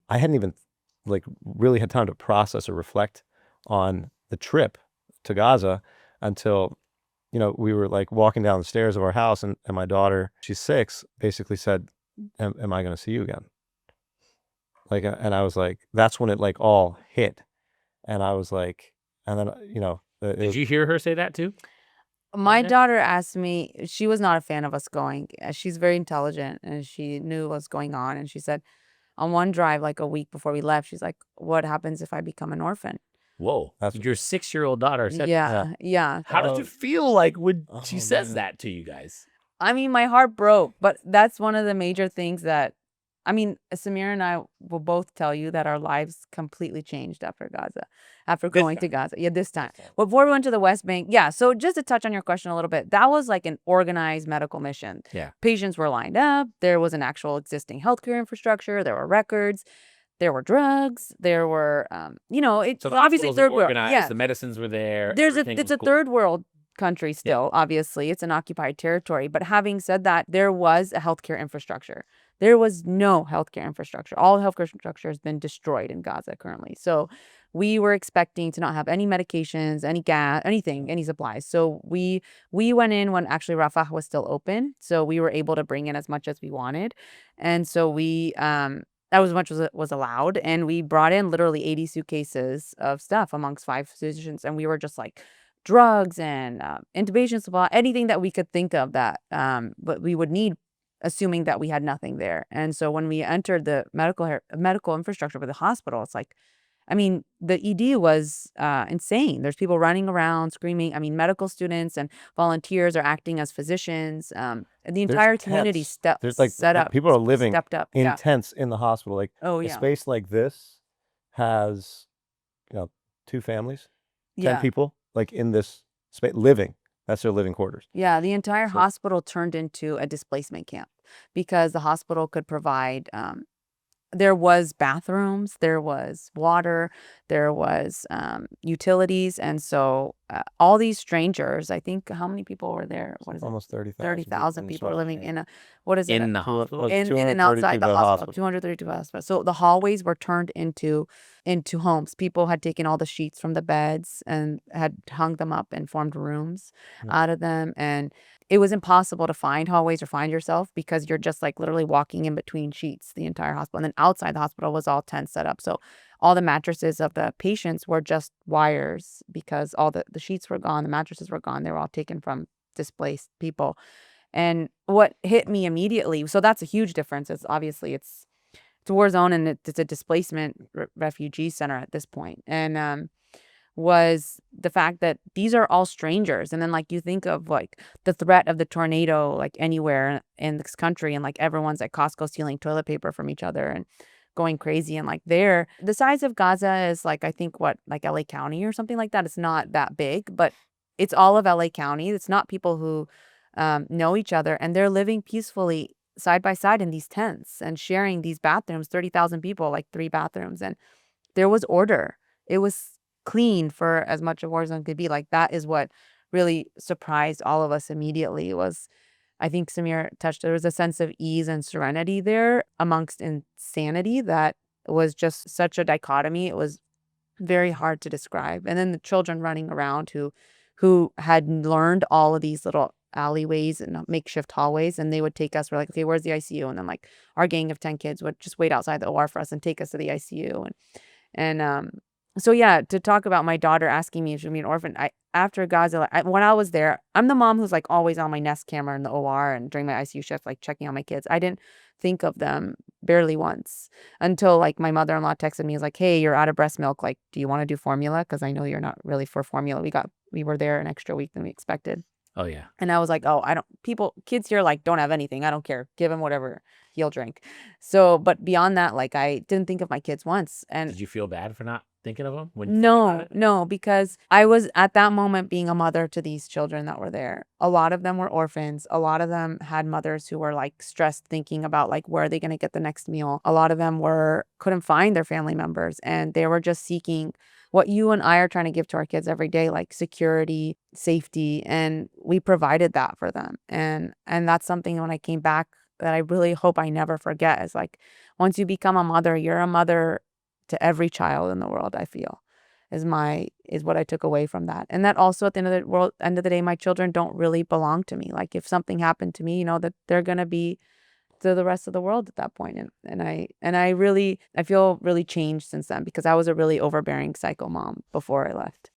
I hadn't even like really had time to process or reflect on the trip to Gaza until, we were like walking down the stairs of our house, and my daughter, she's 6, basically said, am I going to see you again? Like, and I was like, that's when it like all hit. And I was like, and then, Did you hear her say that too? My daughter asked me, she was not a fan of us going. She's very intelligent and she knew what's going on. And she said on one drive, like a week before we left, she's like, what happens if I become an orphan? Whoa. Your 6-year-old daughter said that. Yeah. How does it feel like when she says that to you guys? I mean, my heart broke, but that's one of the major things that, I mean, Samir and I will both tell you that our lives completely changed after Gaza, after going to Gaza. Yeah, this time. Before we went to the West Bank, yeah. So just to touch on your question a little bit, that was like an organized medical mission. Yeah. Patients were lined up. There was an actual existing healthcare infrastructure. There were records. There were drugs. There were, it's So the obviously third world. organized, Yeah. the medicines were there. It's a third world country still, obviously. It's an occupied territory. But having said that, there was a healthcare infrastructure. There was no healthcare infrastructure. All healthcare infrastructure has been destroyed in Gaza currently. So we were expecting to not have any medications, any gas, anything, any supplies. So we went in when actually Rafah was still open. So we were able to bring in as much as we wanted. And so that was as much as was allowed. And we brought in literally 80 suitcases of stuff amongst 5 physicians. And we were just like drugs and intubation supply, anything that we could think of that but we would need, assuming that we had nothing there. And so when we entered the medical infrastructure for the hospital, it's like, I mean, the ED was insane. There's people running around screaming. I mean, medical students and volunteers are acting as physicians. And the entire community set up. People are living stepped up. in tents in the hospital. Like a space like this has, 2 families, 10 people, like in this space living. That's their living quarters. Yeah, the entire hospital turned into a displacement camp because the hospital could provide, there was bathrooms, there was water, there was utilities. And so all these strangers, I think, how many people were there? What is Almost 30,000. 30,000 people living in in the hospital? In and outside the hospital. 232 hospitals. So the hallways were turned into homes. People had taken all the sheets from the beds and had hung them up and formed rooms out of them. And it was impossible to find hallways or find yourself because you're just like literally walking in between sheets the entire hospital. And then outside the hospital was all tents set up. So all the mattresses of the patients were just wires because all the sheets were gone, the mattresses were gone. They were all taken from displaced people. And what hit me immediately, so that's a huge difference. It's obviously it's a war zone and it's a displacement refugee center at this point. And was the fact that these are all strangers. And then like you think of like the threat of the tornado like anywhere in this country, and like everyone's at Costco stealing toilet paper from each other and going crazy. And like the size of Gaza is like, I think like LA County or something like that. It's not that big, but it's all of LA County. It's not people who know each other, and they're living peacefully side by side in these tents and sharing these bathrooms, 30,000 people, like 3 bathrooms. And there was order. It was clean for as much of war zone could be. Like that is what really surprised all of us immediately. Was, I think Samir touched, there was a sense of ease and serenity there amongst insanity that was just such a dichotomy. It was very hard to describe. And then the children running around who had learned all of these little alleyways and makeshift hallways, and they would take us, we're like, okay, where's the ICU? And then like our gang of 10 kids would just wait outside the OR for us and take us to the ICU. And so yeah, to talk about my daughter asking me if she'd be an orphan, after Gaza, when I was there, I'm the mom who's like always on my Nest camera in the OR and during my ICU shift, like checking on my kids. I didn't think of them barely once until like my mother-in-law texted me, was like, hey, you're out of breast milk. Like, do you want to do formula? Because I know you're not really for formula. We were there an extra week than we expected. Oh yeah. And I was like, oh, kids here like don't have anything. I don't care. Give him whatever he'll drink. So, but beyond that, like I didn't think of my kids once. And did you feel bad for not thinking of them? No, because I was at that moment being a mother to these children that were there. A lot of them were orphans. A lot of them had mothers who were like stressed thinking about like, where are they going to get the next meal? A lot of them couldn't find their family members, and they were just seeking what you and I are trying to give to our kids every day, like security, safety, and we provided that for them. And that's something when I came back that I really hope I never forget is like, once you become a mother, you're a mother to every child in the world, I feel, is what I took away from that. And that also at the end of the day, my children don't really belong to me. Like if something happened to me, that they're gonna be to the rest of the world at that point. And I feel really changed since then because I was a really overbearing psycho mom before I left.